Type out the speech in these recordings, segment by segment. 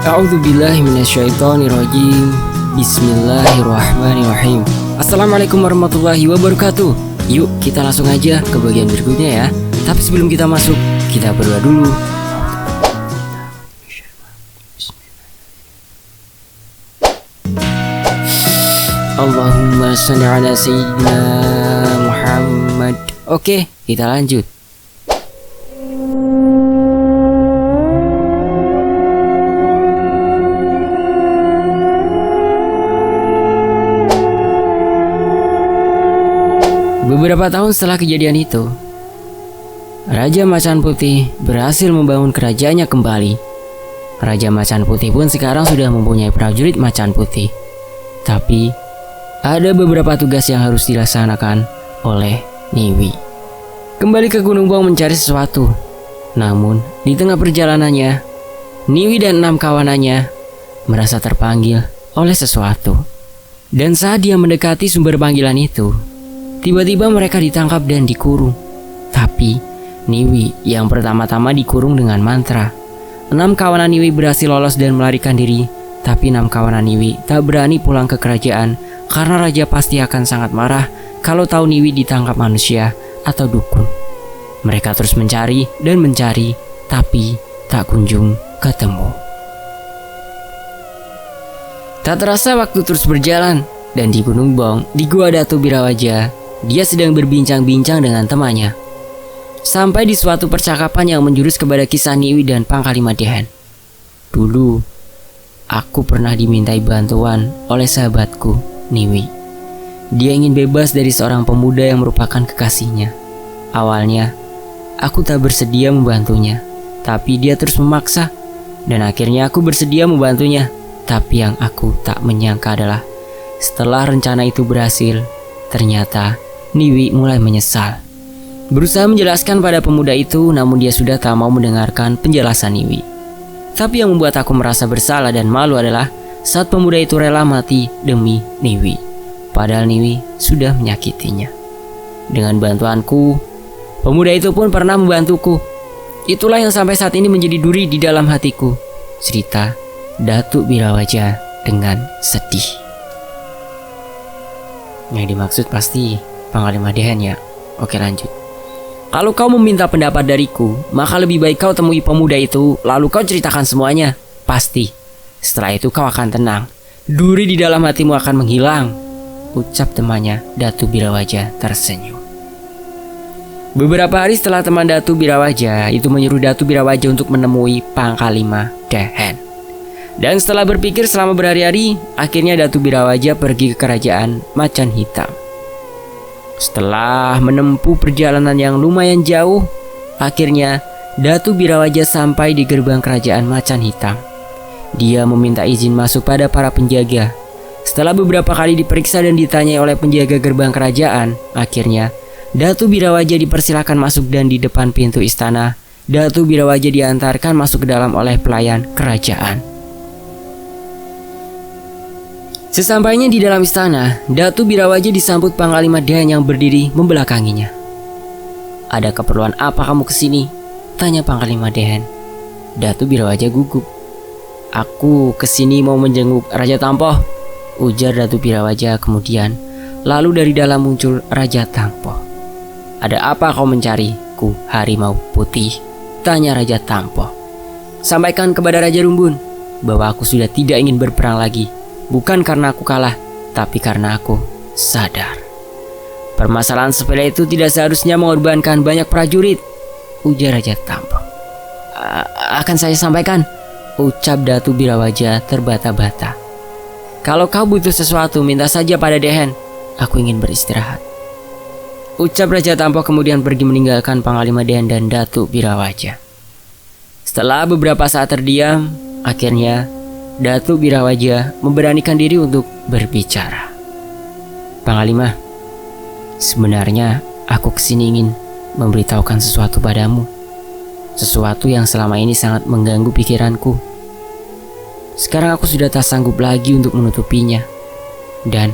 A'udzubillahi minasyaitonirrajim. Bismillahirrahmanirrahim. Assalamualaikum warahmatullahi wabarakatuh. Yuk kita langsung aja ke bagian berikutnya ya. Tapi sebelum kita masuk, kita berdoa dulu. Allahumma shalli ala sayyidina Muhammad. Oke, kita lanjut. Beberapa tahun setelah kejadian itu, Raja Macan Putih berhasil membangun kerajaannya kembali. Raja Macan Putih pun sekarang sudah mempunyai prajurit Macan Putih. Tapi, ada beberapa tugas yang harus dilaksanakan oleh Niwi. Kembali ke Gunung Buang mencari sesuatu. Namun, di tengah perjalanannya, Niwi dan 6 kawanannya merasa terpanggil oleh sesuatu. Dan saat dia mendekati sumber panggilan itu, tiba-tiba mereka ditangkap dan dikurung. Tapi Niwi yang pertama-tama dikurung dengan mantra. 6 kawanan Niwi berhasil lolos dan melarikan diri. Tapi 6 kawanan Niwi tak berani pulang ke kerajaan karena raja pasti akan sangat marah kalau tahu Niwi ditangkap manusia atau dukun. Mereka terus mencari dan mencari, tapi tak kunjung ketemu. Tak terasa waktu terus berjalan, dan di Gunung Buang, di Gua Datu Birawaja, dia sedang berbincang-bincang dengan temannya. Sampai di suatu percakapan yang menjurus kepada kisah Niwi dan Panglima Dehen. Dulu, aku pernah dimintai bantuan oleh sahabatku, Niwi. Dia ingin bebas dari seorang pemuda yang merupakan kekasihnya. Awalnya, aku tak bersedia membantunya, tapi dia terus memaksa. Dan akhirnya aku bersedia membantunya. Tapi yang aku tak menyangka adalah, setelah rencana itu berhasil, ternyata Niwi mulai menyesal. Berusaha menjelaskan pada pemuda itu, namun dia sudah tak mau mendengarkan penjelasan Niwi. Tapi yang membuat aku merasa bersalah dan malu adalah saat pemuda itu rela mati demi Niwi. Padahal Niwi sudah menyakitinya. Dengan bantuanku, pemuda itu pun pernah membantuku. Itulah yang sampai saat ini menjadi duri di dalam hatiku. Cerita Datuk Birawaja dengan sedih. Yang dimaksud pasti Panglima Dehen ya. Oke, lanjut. Kalau kau meminta pendapat dariku, maka lebih baik kau temui pemuda itu, lalu kau ceritakan semuanya. Pasti setelah itu kau akan tenang. Duri di dalam hatimu akan menghilang, ucap temannya. Datu Birawaja tersenyum. Beberapa hari setelah teman Datu Birawaja itu menyuruh Datu Birawaja untuk menemui Panglima Dehen. Dan setelah berpikir selama berhari-hari, akhirnya Datu Birawaja pergi ke kerajaan Macan Hitam. Setelah menempuh perjalanan yang lumayan jauh, akhirnya Datu Birawaja sampai di gerbang kerajaan Macan Hitam. Dia meminta izin masuk pada para penjaga. Setelah beberapa kali diperiksa dan ditanyai oleh penjaga gerbang kerajaan, akhirnya Datu Birawaja dipersilakan masuk dan di depan pintu istana, Datu Birawaja diantarkan masuk ke dalam oleh pelayan kerajaan. Sesampainya di dalam istana, Datu Birawaja disambut Panglima Dehen yang berdiri membelakanginya. Ada keperluan apa kamu kesini? Tanya Panglima Dehen. Datu Birawaja gugup. Aku kesini mau menjenguk Raja Tampoh, ujar Datu Birawaja kemudian. Lalu dari dalam muncul Raja Tampoh. Ada apa kau mencari ku harimau putih? Tanya Raja Tampoh. Sampaikan kepada Raja Rumbun bahwa aku sudah tidak ingin berperang lagi. Bukan karena aku kalah, tapi karena aku sadar. Permasalahan sepele itu tidak seharusnya mengorbankan banyak prajurit, ujar Raja Tampoh. Akan saya sampaikan, ucap Datu Birawaja terbata-bata. Kalau kau butuh sesuatu, minta saja pada Dehen. Aku ingin beristirahat, ucap Raja Tampoh kemudian pergi meninggalkan Panglima Dehen dan Datu Birawaja. Setelah beberapa saat terdiam, akhirnya Datu Birawaja memberanikan diri untuk berbicara. Panglima, sebenarnya aku kesini ingin memberitahukan sesuatu padamu. Sesuatu yang selama ini sangat mengganggu pikiranku. Sekarang aku sudah tak sanggup lagi untuk menutupinya. Dan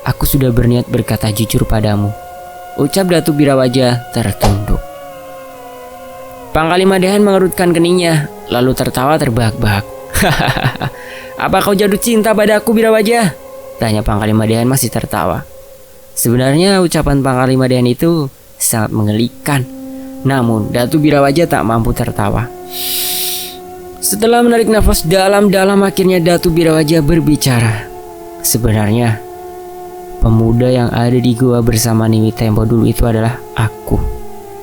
aku sudah berniat berkata jujur padamu, ucap Datu Birawaja tertunduk. Panglima Dehen mengerutkan keningnya, lalu tertawa terbahak-bahak. Apa kau jatuh cinta padaku, Birawaja? Tanya Panglima Dehan masih tertawa. Sebenarnya ucapan Panglima Dehan itu sangat mengerikan. Namun Datu Birawaja tak mampu tertawa. Setelah menarik nafas dalam-dalam, akhirnya Datu Birawaja berbicara. Sebenarnya pemuda yang ada di gua bersama Niwi tempo dulu itu adalah aku,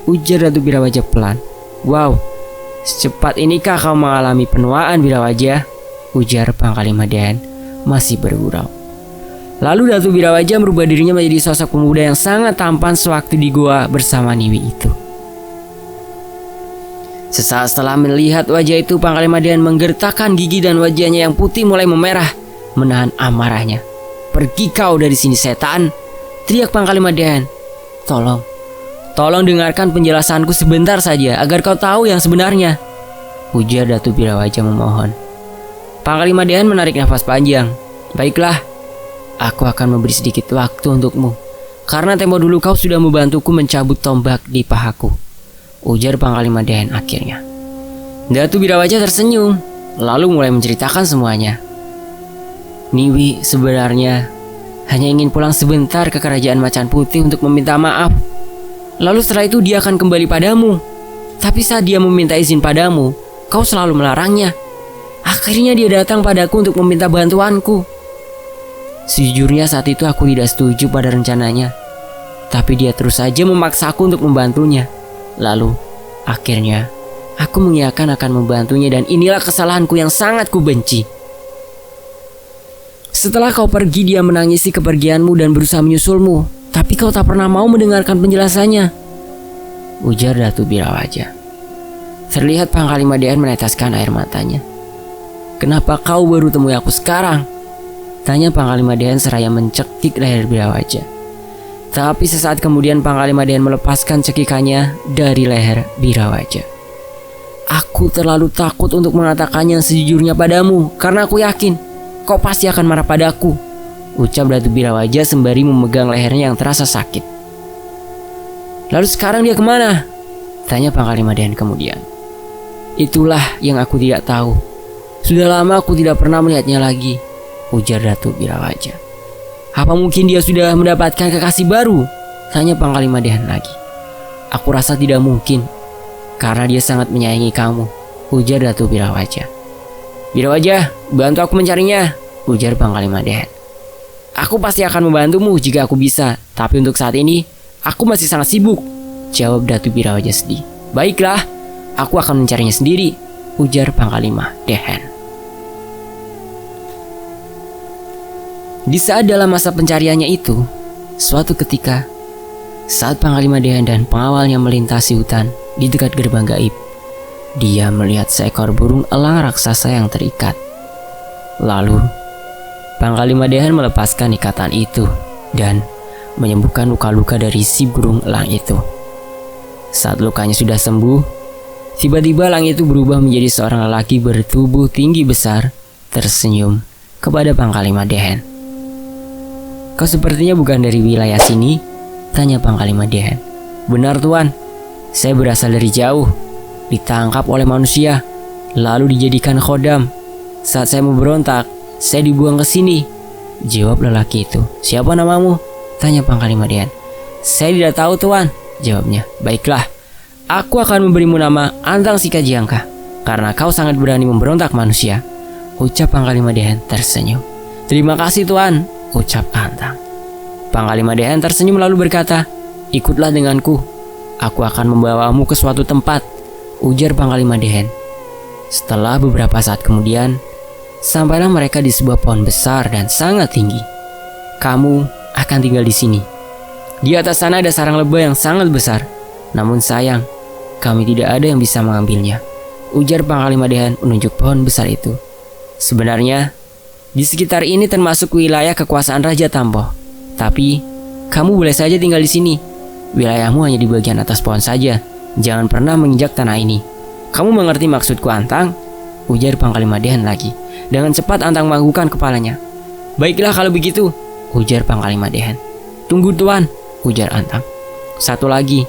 ujar Datu Birawaja pelan. Wow, secepat inikah kau mengalami penuaan, Birawaja? Ujar Panglima Dehan masih bergurau. Lalu Datu Birawaja merubah dirinya menjadi sosok pemuda yang sangat tampan sewaktu di gua bersama Niwi itu. Sesaat setelah melihat wajah itu, Panglima Dehan menggertakkan gigi dan wajahnya yang putih mulai memerah, menahan amarahnya. Pergi kau dari sini, setan! Teriak Panglima Dehan. Tolong dengarkan penjelasanku sebentar saja agar kau tahu yang sebenarnya, ujar Datu Birawaja memohon. Panglima Dehan menarik nafas panjang. Baiklah, aku akan memberi sedikit waktu untukmu, karena tempo dulu kau sudah membantuku mencabut tombak di pahaku, ujar Panglima Dehan akhirnya. Datu Birawaja tersenyum, lalu mulai menceritakan semuanya. Niwi sebenarnya hanya ingin pulang sebentar ke kerajaan Macan Putih untuk meminta maaf. Lalu setelah itu dia akan kembali padamu. Tapi saat dia meminta izin padamu, kau selalu melarangnya. Akhirnya dia datang padaku untuk meminta bantuanku. Sejujurnya saat itu aku tidak setuju pada rencananya, tapi dia terus saja memaksaku untuk membantunya. Lalu akhirnya aku mengiyakan akan membantunya, dan inilah kesalahanku yang sangat kubenci. Setelah kau pergi, dia menangisi kepergianmu dan berusaha menyusulmu, tapi kau tak pernah mau mendengarkan penjelasannya, ujar Datu Birawaja. Terlihat Panglima Dehan meneteskan air matanya. Kenapa kau baru temui aku sekarang? Tanya Panglima Dehan seraya mencekik leher Birawaja. Tapi sesaat kemudian Panglima Dehan melepaskan cekikannya dari leher Birawaja. Aku terlalu takut untuk mengatakannya sejujurnya padamu, karena aku yakin kau pasti akan marah padaku, ucap Datu Birawaja sembari memegang lehernya yang terasa sakit. Lalu sekarang dia kemana? Tanya Panglima Dehan kemudian. Itulah yang aku tidak tahu. Sudah lama aku tidak pernah melihatnya lagi, ujar Datu Birawaja. Apa mungkin dia sudah mendapatkan kekasih baru? Tanya Panglima Dehan lagi. Aku rasa tidak mungkin, karena dia sangat menyayangi kamu, ujar Datu Birawaja. Birawaja, bantu aku mencarinya, ujar Panglima Dehan. Aku pasti akan membantumu jika aku bisa, tapi untuk saat ini aku masih sangat sibuk, jawab Datu Birawaja sedih. Baiklah, aku akan mencarinya sendiri, ujar Panglima Dehan. Di saat dalam masa pencariannya itu, suatu ketika, saat Panglima Dehan dan pengawalnya melintasi hutan di dekat gerbang gaib, dia melihat seekor burung elang raksasa yang terikat. Lalu Panglima Dehan melepaskan ikatan itu dan menyembuhkan luka-luka dari si burung elang itu. Saat lukanya sudah sembuh, tiba-tiba elang itu berubah menjadi seorang lelaki bertubuh tinggi besar, tersenyum kepada Panglima Dehan. Kau sepertinya bukan dari wilayah sini, tanya Panglima Dehan. Benar tuan, saya berasal dari jauh, ditangkap oleh manusia, lalu dijadikan khodam. Saat saya mau berontak, saya dibuang ke sini, jawab lelaki itu. Siapa namamu? Tanya Panglima Dehan. Saya tidak tahu tuan, jawabnya. Baiklah, aku akan memberimu nama Antang Sikajangka, karena kau sangat berani memberontak manusia, ucap Panglima Dehan tersenyum. Terima kasih tuan, ucap Antang. Panglima Dehan tersenyum lalu berkata, ikutlah denganku, aku akan membawamu ke suatu tempat, ujar Panglima Dehan. Setelah beberapa saat kemudian, sampailah mereka di sebuah pohon besar dan sangat tinggi. Kamu akan tinggal di sini. Di atas sana ada sarang lebah yang sangat besar, namun sayang, kami tidak ada yang bisa mengambilnya, ujar Panglima Dehan menunjuk pohon besar itu. Sebenarnya, di sekitar ini termasuk wilayah kekuasaan Raja Tampoh, tapi kamu boleh saja tinggal di sini. Wilayahmu hanya di bagian atas pohon saja. Jangan pernah menginjak tanah ini. Kamu mengerti maksudku, Antang? Ujar Panglima Dehan lagi. Dengan cepat Antang menganggukkan kepalanya. Baiklah kalau begitu, ujar Panglima Dehan. Tunggu tuan, ujar Antang. Satu lagi,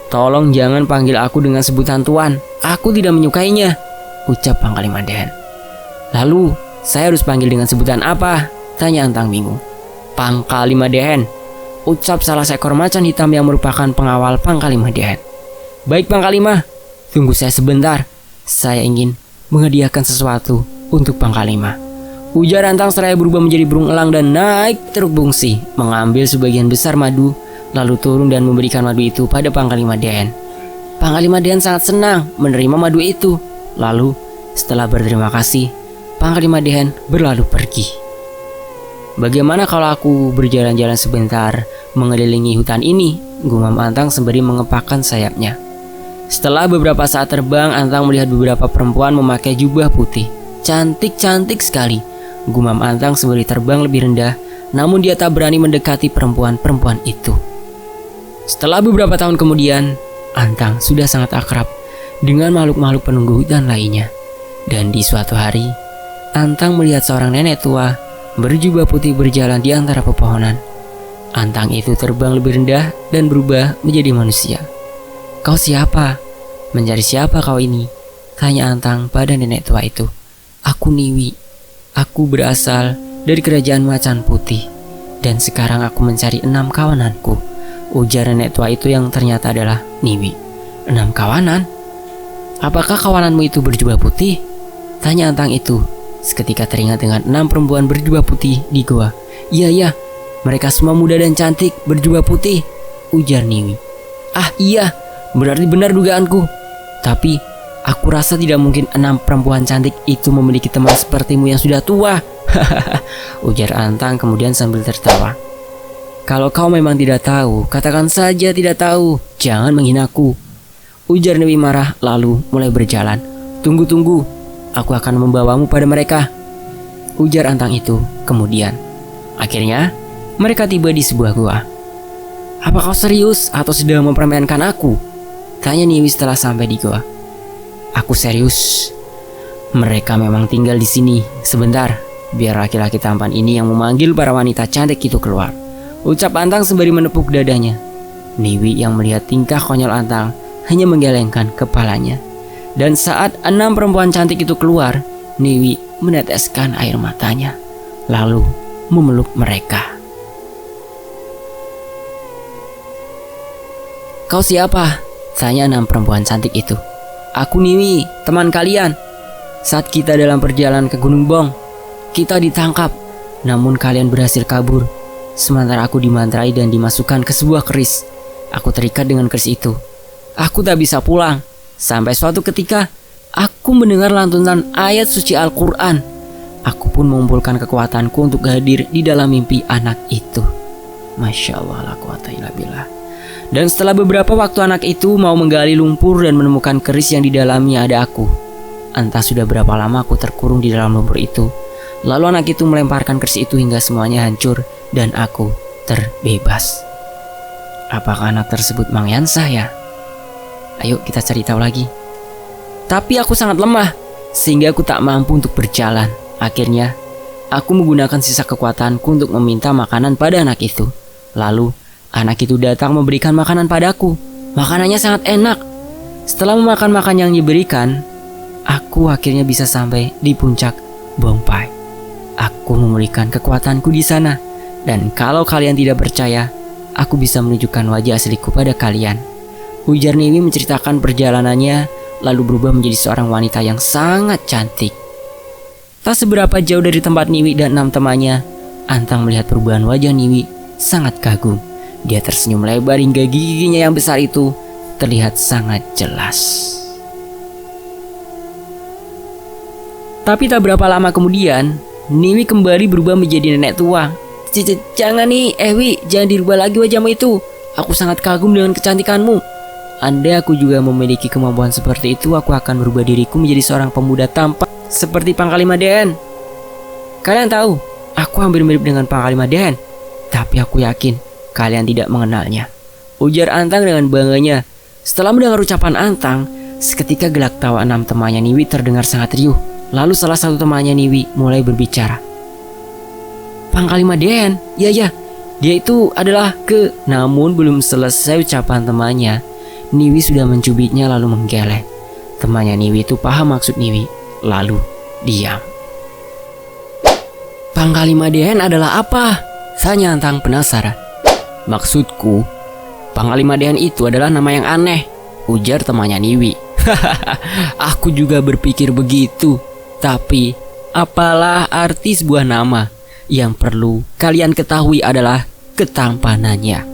tolong jangan panggil aku dengan sebutan tuan. Aku tidak menyukainya, ucap Panglima Dehan. Lalu, saya harus panggil dengan sebutan apa? Tanya Antang bingung. Pangkalima Dehen, ucap salah seekor macan hitam yang merupakan pengawal Pangkalima Dehen. Baik Pangkalima, tunggu saya sebentar. Saya ingin menghadiahkan sesuatu untuk Pangkalima. Ujar Antang seraya berubah menjadi burung elang dan naik truk bungsi, mengambil sebagian besar madu, lalu turun dan memberikan madu itu pada Pangkalima Dehen. Pangkalima Dehen sangat senang menerima madu itu. Lalu, setelah berterima kasih, Pangkalima Dehen berlalu pergi. Bagaimana kalau aku berjalan-jalan sebentar mengelilingi hutan ini? Gumam Antang sembari mengepakkan sayapnya. Setelah beberapa saat terbang, Antang melihat beberapa perempuan memakai jubah putih. Cantik-cantik sekali. Gumam Antang sembari terbang lebih rendah, namun dia tak berani mendekati perempuan-perempuan itu. Setelah beberapa tahun kemudian, Antang sudah sangat akrab dengan makhluk-makhluk penunggu hutan lainnya. Dan di suatu hari, Antang melihat seorang nenek tua berjubah putih berjalan di antara pepohonan. Antang itu terbang lebih rendah dan berubah menjadi manusia. Kau siapa? Mencari siapa kau ini? Tanya Antang pada nenek tua itu. Aku Niwi. Aku berasal dari kerajaan macan putih. Dan sekarang aku mencari 6 kawananku. Ujar nenek tua itu yang ternyata adalah Niwi. 6 kawanan? Apakah kawananmu itu berjubah putih? Tanya Antang itu. Seketika teringat dengan 6 perempuan berjubah putih di goa. Iya, mereka semua muda dan cantik berjubah putih, ujar Niwi. Ah iya, berarti benar dugaanku. Tapi aku rasa tidak mungkin 6 perempuan cantik itu memiliki teman sepertimu yang sudah tua. Ujar Antang kemudian sambil tertawa. Kalau kau memang tidak tahu, katakan saja tidak tahu. Jangan menghinaku, ujar Niwi marah lalu mulai berjalan. Tunggu. Aku akan membawamu pada mereka, ujar Antang itu kemudian. Akhirnya, mereka tiba di sebuah gua. Apa kau serius atau sedang mempermainkan aku? Tanya Niwi setelah sampai di gua. Aku serius. Mereka memang tinggal di sini. Sebentar, biar laki-laki tampan ini yang memanggil para wanita cantik itu keluar, ucap Antang sembari menepuk dadanya. Niwi yang melihat tingkah konyol Antang hanya menggelengkan kepalanya. Dan saat 6 perempuan cantik itu keluar, Niwi meneteskan air matanya, lalu memeluk mereka. Kau siapa? Tanya 6 perempuan cantik itu. Aku Niwi, teman kalian. Saat kita dalam perjalanan ke Gunung Bong, kita ditangkap, namun kalian berhasil kabur. Sementara aku dimantrai dan dimasukkan ke sebuah keris. Aku terikat dengan keris itu. Aku tak bisa pulang. Sampai suatu ketika, aku mendengar lantunan ayat suci Al-Quran. Aku pun mengumpulkan kekuatanku untuk hadir di dalam mimpi anak itu. Masya Allah, la quwata illa billah. Dan setelah beberapa waktu anak itu mau menggali lumpur dan menemukan keris yang di dalamnya ada aku. Entah sudah berapa lama aku terkurung di dalam lumpur itu. Lalu anak itu melemparkan keris itu hingga semuanya hancur dan aku terbebas. Apakah anak tersebut Mang Yansah ya? Ayo kita cari tahu lagi. Tapi aku sangat lemah, sehingga aku tak mampu untuk berjalan. Akhirnya, aku menggunakan sisa kekuatanku untuk meminta makanan pada anak itu. Lalu, anak itu datang memberikan makanan padaku. Makanannya sangat enak. Setelah memakan makan yang diberikan, aku akhirnya bisa sampai di puncak Bongpai. Aku memulihkan kekuatanku di sana. Dan kalau kalian tidak percaya, aku bisa menunjukkan wajah asliku pada kalian. Ujar Niwi menceritakan perjalanannya, lalu berubah menjadi seorang wanita yang sangat cantik. Tak seberapa jauh dari tempat Niwi dan 6 temannya, Antang melihat perubahan wajah Niwi sangat kagum. Dia tersenyum lebar hingga giginya yang besar itu terlihat sangat jelas. Tapi tak berapa lama kemudian, Niwi kembali berubah menjadi nenek tua. Jangan nih, Wi, jangan dirubah lagi wajahmu itu. Aku sangat kagum dengan kecantikanmu. Andai aku juga memiliki kemampuan seperti itu, aku akan berubah diriku menjadi seorang pemuda tampan seperti Pangkalima Dehen. Kalian tahu, aku hampir mirip dengan Pangkalima Dehen, tapi aku yakin kalian tidak mengenalnya, ujar Antang dengan bangganya. Setelah mendengar ucapan Antang, seketika gelak tawa 6 temannya Niwi terdengar sangat riuh. Lalu salah satu temannya Niwi mulai berbicara. Pangkalima Dehen, ya, dia itu adalah Namun belum selesai ucapan temannya, Niwi sudah mencubitnya lalu menggeleng. Temannya Niwi itu paham maksud Niwi, lalu diam. Panglima Dehen adalah apa? Tanya Antang penasaran. Maksudku, Panglima Dehen itu adalah nama yang aneh, ujar temannya Niwi. Aku juga berpikir begitu. Tapi, apalah arti sebuah nama? Yang perlu kalian ketahui adalah ketampanannya.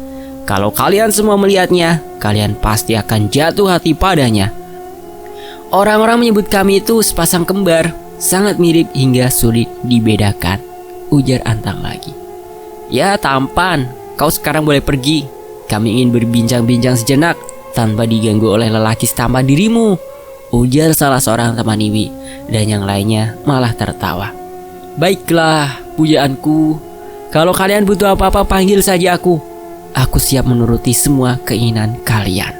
Kalau kalian semua melihatnya, kalian pasti akan jatuh hati padanya. Orang-orang menyebut kami itu sepasang kembar, sangat mirip hingga sulit dibedakan, ujar Antang lagi. Ya tampan, kau sekarang boleh pergi. Kami ingin berbincang-bincang sejenak tanpa diganggu oleh lelaki setampan dirimu, ujar salah seorang teman Niwi, dan yang lainnya malah tertawa. Baiklah, pujaanku. Kalau kalian butuh apa-apa panggil saja aku. Aku siap menuruti semua keinginan kalian,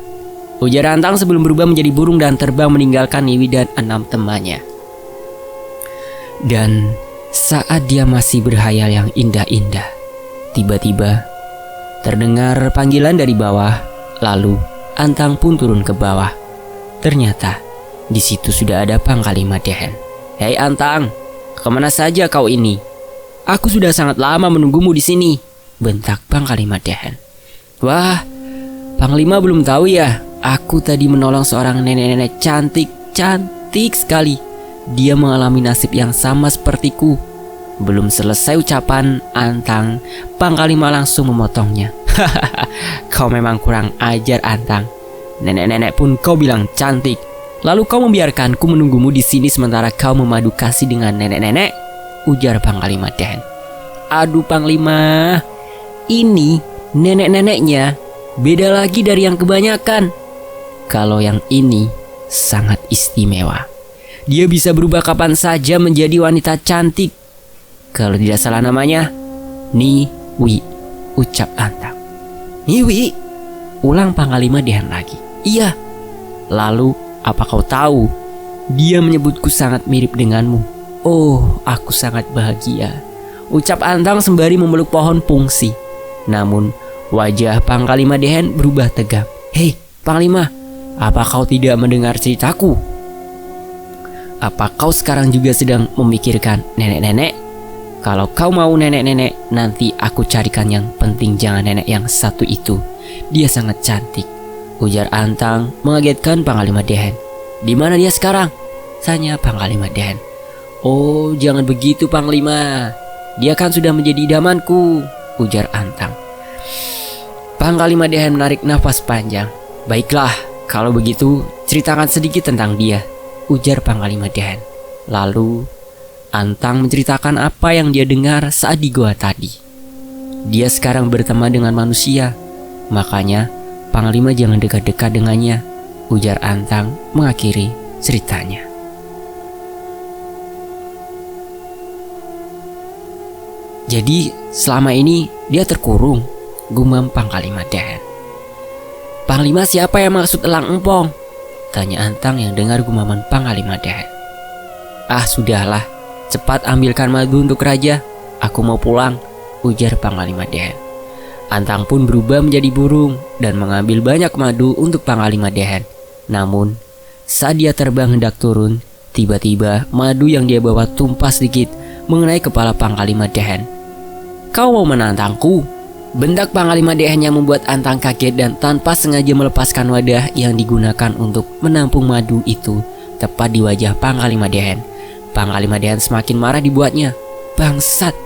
ujar Antang sebelum berubah menjadi burung dan terbang meninggalkan Niwi dan 6 temannya. Dan saat dia masih berhayal yang indah-indah, tiba-tiba terdengar panggilan dari bawah. Lalu Antang pun turun ke bawah. Ternyata di situ sudah ada Panglima Dehen. Hei Antang, kemana saja kau ini? Aku sudah sangat lama menunggumu di sini, bentak Panglima Dehen. Wah, Panglima belum tahu ya. Aku tadi menolong seorang nenek-nenek cantik sekali. Dia mengalami nasib yang sama sepertiku. Belum selesai ucapan Antang, Panglima langsung memotongnya. Kau memang kurang ajar Antang. Nenek-nenek pun kau bilang cantik. Lalu kau membiarkanku menunggumu di sini sementara kau memadu kasih dengan nenek-nenek, ujar Panglima Dehen. Aduh Panglima, ini nenek-neneknya beda lagi dari yang kebanyakan. Kalau yang ini sangat istimewa. Dia bisa berubah kapan saja menjadi wanita cantik. Kalau tidak salah namanya Niwi, ucap Antang. Niwi? Ulang Panglima Dehen lagi. Iya. Lalu apa kau tahu? Dia menyebutku sangat mirip denganmu. Oh, aku sangat bahagia, ucap Antang sembari memeluk pohon pungsi. Namun wajah Panglima Dehen berubah tegang. Hei Panglima, apa kau tidak mendengar ceritaku? Apa kau sekarang juga sedang memikirkan nenek-nenek? Kalau kau mau nenek-nenek, nanti aku carikan. Yang penting jangan nenek yang satu itu. Dia sangat cantik, ujar Antang mengagetkan Panglima Dehen. Di mana dia sekarang? Tanya Panglima Dehen. Oh, jangan begitu Panglima. Dia kan sudah menjadi idamanku, ujar Antang. Panglima Dehen menarik nafas panjang. Baiklah, kalau begitu ceritakan sedikit tentang dia, ujar Panglima Dehen. Lalu Antang menceritakan apa yang dia dengar saat di goa tadi. Dia sekarang berteman dengan manusia, makanya Panglima jangan dekat-dekat dengannya, ujar Antang mengakhiri ceritanya. Jadi selama ini dia terkurung, gumam Panglima Dehen. Panglima siapa yang maksud elang empong? Tanya Antang yang dengar gumaman Panglima Dehen. Ah sudahlah, cepat ambilkan madu untuk raja. Aku mau pulang, ujar Panglima Dehen. Antang pun berubah menjadi burung dan mengambil banyak madu untuk Panglima Dehen. Namun saat dia terbang hendak turun, tiba-tiba madu yang dia bawa tumpah sedikit mengenai kepala Panglima Dehen. Kau mau menantangku? Bentak Panglima Dehen yang membuat Antang kaget dan tanpa sengaja melepaskan wadah yang digunakan untuk menampung madu itu tepat di wajah Panglima Dehen. Panglima Dehen semakin marah dibuatnya. Bangsat,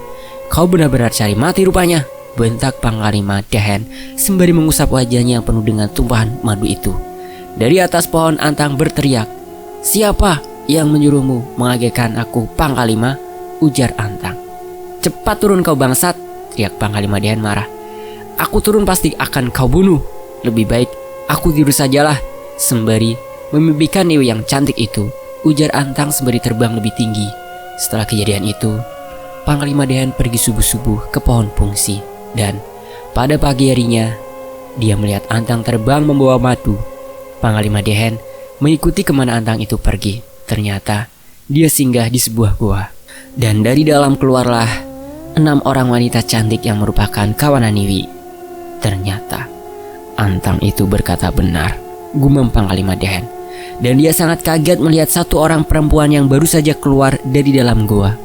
kau benar-benar cari mati rupanya, bentak Panglima Dehen sembari mengusap wajahnya yang penuh dengan tumpahan madu itu. Dari atas pohon Antang berteriak. Siapa yang menyuruhmu mengagetkan aku Panglima? Ujar Antang. Cepat turun kau bangsat, teriak Panglima Dehen marah. Aku turun pasti akan kau bunuh. Lebih baik aku tidur sajalah, sembari memimpikan Niwi yang cantik itu, ujar Antang sembari terbang lebih tinggi. Setelah kejadian itu, Panglima Dehen pergi subuh-subuh ke pohon pungsi. Dan pada pagi harinya, dia melihat Antang terbang membawa madu. Panglima Dehen mengikuti kemana Antang itu pergi. Ternyata dia singgah di sebuah gua. Dan dari dalam keluarlah 6 orang wanita cantik yang merupakan kawanan Niwi. Ternyata Antang itu berkata benar, gumam Panglima Dehen. Dan dia sangat kaget melihat satu orang perempuan yang baru saja keluar dari dalam goa.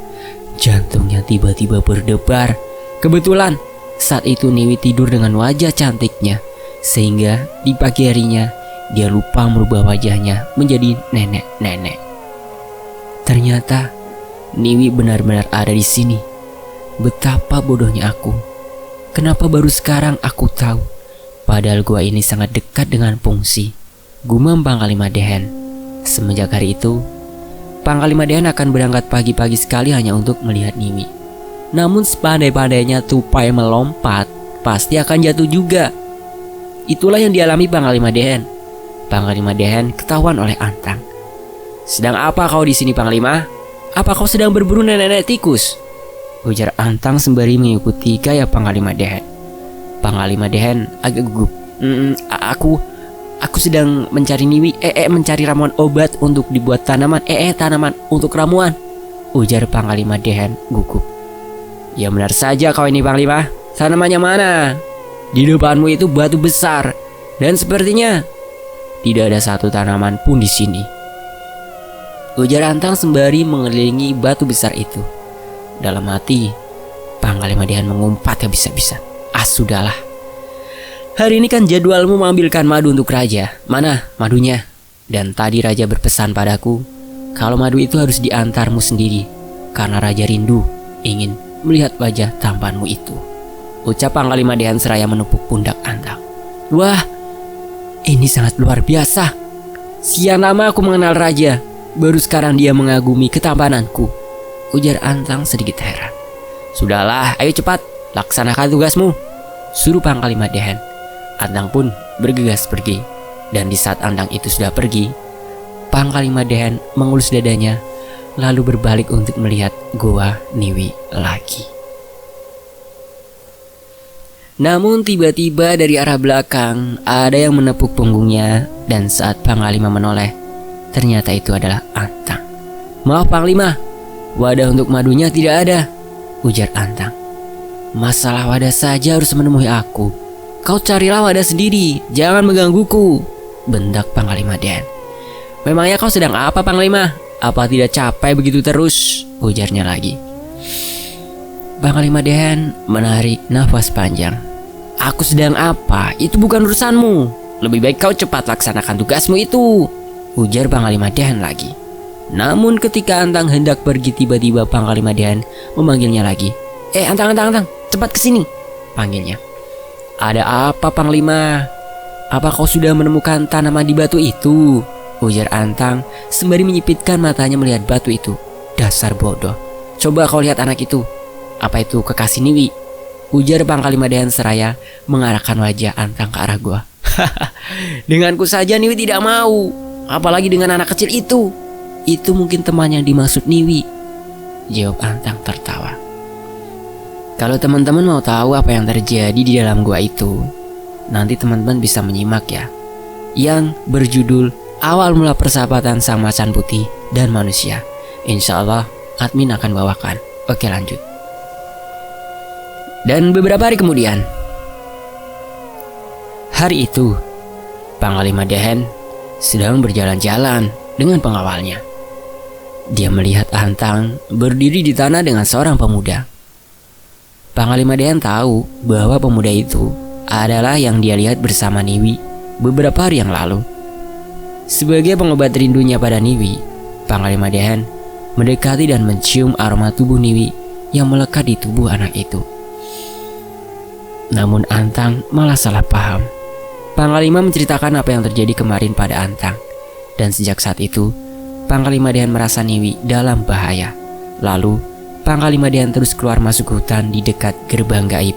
Jantungnya jantungnya tiba-tiba berdebar. Kebetulan saat itu Niwi tidur dengan wajah cantiknya, sehingga di pagi harinya dia lupa merubah wajahnya menjadi nenek-nenek. Ternyata Niwi benar-benar ada di sini. Betapa bodohnya aku. Kenapa baru sekarang aku tahu? Padahal gua ini sangat dekat dengan Pungsi, gumam Panglima Dehen. Semenjak hari itu, Panglima Dehen akan berangkat pagi-pagi sekali hanya untuk melihat Niwi. Namun sepandai-pandainya tupai melompat, pasti akan jatuh juga. Itulah yang dialami Panglima Dehen. Panglima Dehen ketahuan oleh Antang. "Sedang apa kau di sini, Panglima? Apa kau sedang berburu nenek-nenek tikus?" ujar Antang sembari mengikuti gaya Panglima Dehen. Panglima Dehen agak gugup. Aku sedang mencari Niwi, mencari ramuan obat untuk dibuat tanaman, tanaman untuk ramuan," ujar Panglima Dehen gugup. "Ya benar saja kau ini, Panglima. Tanamannya mana? Di depanmu itu batu besar, dan sepertinya tidak ada satu tanaman pun di sini," ujar Antang sembari mengelilingi batu besar itu. Dalam hati, Panglima Dehen mengumpat habis-habisan. Sudahlah. Hari ini kan jadwalmu mengambilkan madu untuk raja. Mana madunya? Dan tadi raja berpesan padaku kalau madu itu harus diantarmu sendiri, karena raja rindu ingin melihat wajah tampanmu itu, ucap Panglima Dehen seraya menepuk pundak Antang. "Wah, ini sangat luar biasa. Siang lama aku mengenal raja, baru sekarang dia mengagumi ketampananku," ujar Antang sedikit heran. "Sudahlah, ayo cepat laksanakan tugasmu," suruh Panglima Dehen. Antang pun bergegas pergi. Dan di saat Antang itu sudah pergi, Panglima Dehen mengelus dadanya, lalu berbalik untuk melihat Goa Niwi lagi. Namun tiba-tiba dari arah belakang ada yang menepuk punggungnya, dan saat Panglima menoleh, ternyata itu adalah Antang. "Maaf Panglima, wadah untuk madunya tidak ada," ujar Antang. "Masalah wadah saja harus menemui aku. Kau carilah wadah sendiri, jangan menggangguku," bentak Panglima Dehen. "Memangnya kau sedang apa, Panglima? Apa tidak capek begitu terus?" ujarnya lagi. Panglima Dehen menarik nafas panjang. "Aku sedang apa? Itu bukan urusanmu. Lebih baik kau cepat laksanakan tugasmu itu," ujar Panglima Dehen lagi. Namun ketika Antang hendak pergi, tiba-tiba Panglima Dehen memanggilnya lagi. Antang, cepat kesini," panggilnya. "Ada apa, Panglima? Apa kau sudah menemukan tanaman di batu itu?" ujar Antang sembari menyipitkan matanya melihat batu itu. "Dasar bodoh. Coba kau lihat anak itu. Apa itu kekasih Niwi?" ujar Panglima Dehen seraya mengarahkan wajah Antang ke arah gua. "Denganku saja Niwi tidak mau, apalagi dengan anak kecil itu. Itu mungkin teman yang dimaksud Niwi," jawab Antang tertawa. Kalau teman-teman mau tahu apa yang terjadi di dalam gua itu, nanti teman-teman bisa menyimak ya, yang berjudul Awal Mula Persahabatan Sang Macan Putih dan Manusia. Insya Allah admin akan bawakan. Oke, lanjut. Dan beberapa hari kemudian, hari itu Panglima Dehen sedang berjalan-jalan dengan pengawalnya. Dia melihat Antang berdiri di tanah dengan seorang pemuda. Panglima Dehen tahu bahwa pemuda itu adalah yang dia lihat bersama Niwi beberapa hari yang lalu. Sebagai pengobat rindunya pada Niwi, Panglima Dehen mendekati dan mencium aroma tubuh Niwi yang melekat di tubuh anak itu. Namun Antang malah salah paham. Panglima menceritakan apa yang terjadi kemarin pada Antang, dan sejak saat itu Panglima Dehen merasa Niwi dalam bahaya. Lalu Panglima Dehen terus keluar masuk hutan di dekat gerbang gaib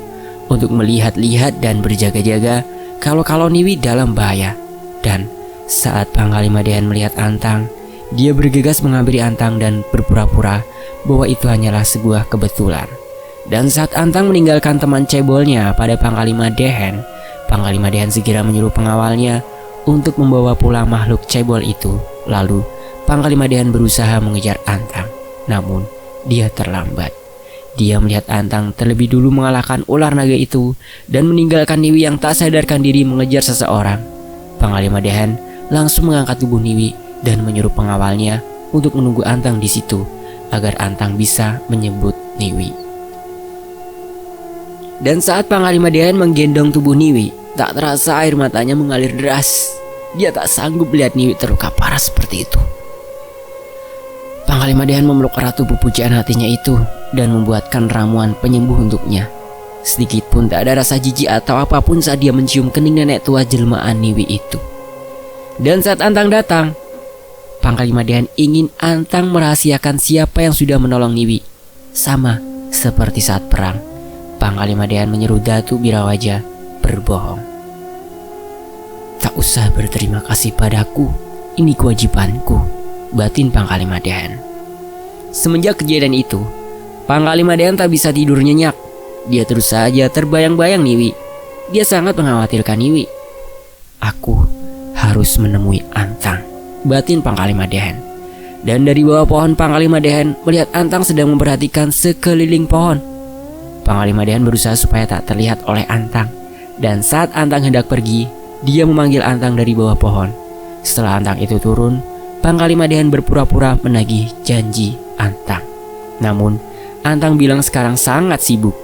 untuk melihat-lihat dan berjaga-jaga kalau Niwi dalam bahaya. Dan saat Panglima Dehen melihat Antang, dia bergegas menghampiri Antang dan berpura-pura bahwa itu hanyalah sebuah kebetulan. Dan saat Antang meninggalkan teman cebolnya pada Panglima Dehen, Panglima Dehen segera menyuruh pengawalnya untuk membawa pulang makhluk cebol itu. Lalu Panglima Dehen berusaha mengejar Antang, namun dia terlambat. Dia melihat Antang terlebih dulu mengalahkan ular naga itu dan meninggalkan Niwi yang tak sadarkan diri mengejar seseorang. Panglima Dehen langsung mengangkat tubuh Niwi dan menyuruh pengawalnya untuk menunggu Antang di situ agar Antang bisa menyebut Niwi. Dan saat Panglima Dehan menggendong tubuh Niwi, tak terasa air matanya mengalir deras. Dia tak sanggup melihat Niwi terluka parah seperti itu. Panglima Dehan memeluk erat tubuh pujaan hatinya itu dan membuatkan ramuan penyembuh untuknya. Sedikit pun tak ada rasa jijik atau apapun saat dia mencium kening nenek tua jelmaan Niwi itu. Dan saat Antang datang, Panglima Dehan ingin Antang merahasiakan siapa yang sudah menolong Niwi. Sama seperti saat perang, Panglima Dehan menyeru Datu Birawaja berbohong. Tak usah berterima kasih padaku, ini kewajibanku, batin Panglima Dehan. Semenjak kejadian itu, Panglima Dehan tak bisa tidur nyenyak. Dia terus saja terbayang-bayang Niwi. Dia sangat mengkhawatirkan Niwi. Aku harus menemui Antang, batin Panglima Dehan. Dan dari bawah pohon Panglima Dehan melihat Antang sedang memperhatikan sekeliling pohon. Panglima Dehan berusaha supaya tak terlihat oleh Antang. Dan saat Antang hendak pergi, dia memanggil Antang dari bawah pohon. Setelah Antang itu turun, Panglima Dehan berpura-pura menagih janji Antang. Namun, Antang bilang sekarang sangat sibuk.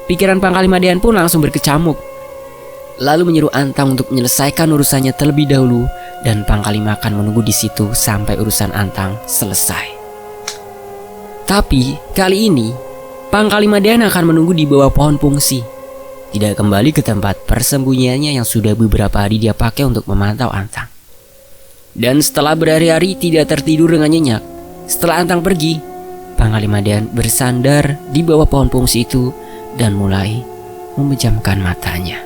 Pikiran Panglima Dehan pun langsung berkecamuk. Lalu menyuruh Antang untuk menyelesaikan urusannya terlebih dahulu, dan Panglima akan menunggu di situ sampai urusan Antang selesai. Tapi kali ini Panglima Dehan akan menunggu di bawah pohon pungsi, tidak kembali ke tempat persembunyiannya yang sudah beberapa hari dia pakai untuk memantau Antang. Dan setelah berhari-hari tidak tertidur dengan nyenyak, setelah Antang pergi, Panglima Dehan bersandar di bawah pohon pungsi itu dan mulai memejamkan matanya.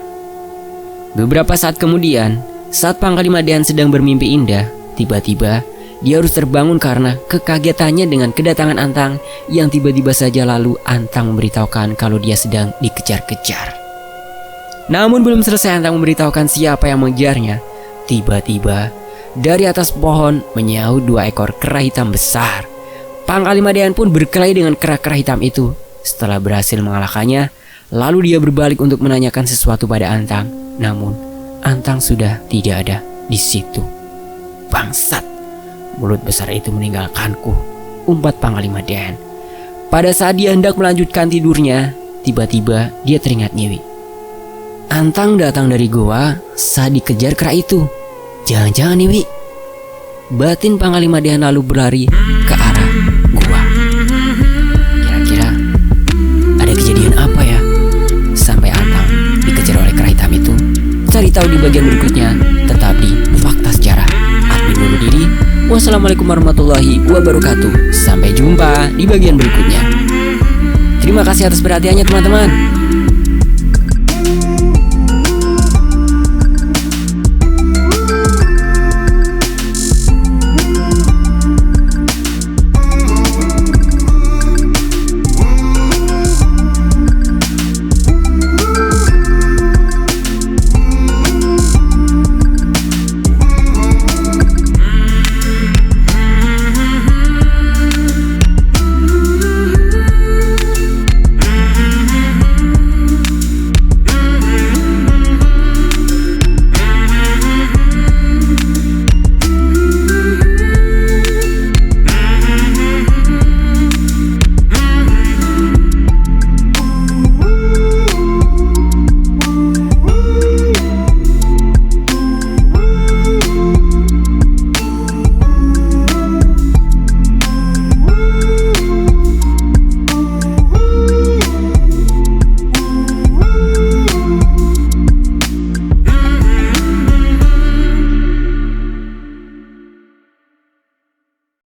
Beberapa saat kemudian, saat Panglima Dehan sedang bermimpi indah, tiba-tiba dia harus terbangun karena kekagetannya dengan kedatangan Antang yang tiba-tiba saja. Lalu Antang memberitahukan kalau dia sedang dikejar-kejar. Namun belum selesai Antang memberitahukan siapa yang mengejarnya, tiba-tiba dari atas pohon menyaut 2 ekor kera hitam besar. Panglima Dehan pun berkelahi dengan kera-kera hitam itu. Setelah berhasil mengalahkannya, lalu dia berbalik untuk menanyakan sesuatu pada Antang. Namun Antang sudah tidak ada di situ. Bangsat, mulut besar itu meninggalkanku, umpat Panglima Dehan. Pada saat dia hendak melanjutkan tidurnya, tiba-tiba dia teringat Niwi. Antang datang dari goa saat dikejar kera itu. Jangan-jangan Niwi, batin Panglima Dehan lalu berlari ke arah goa. Kira-kira ada kejadian apa ya sampai Antang dikejar oleh kera hitam itu? Cari tahu di bagian berikutnya, tetap di Fakta Sejarah. Admin dulu diri. Wassalamualaikum warahmatullahi wabarakatuh. Sampai jumpa di bagian berikutnya. Terima kasih atas perhatiannya teman-teman.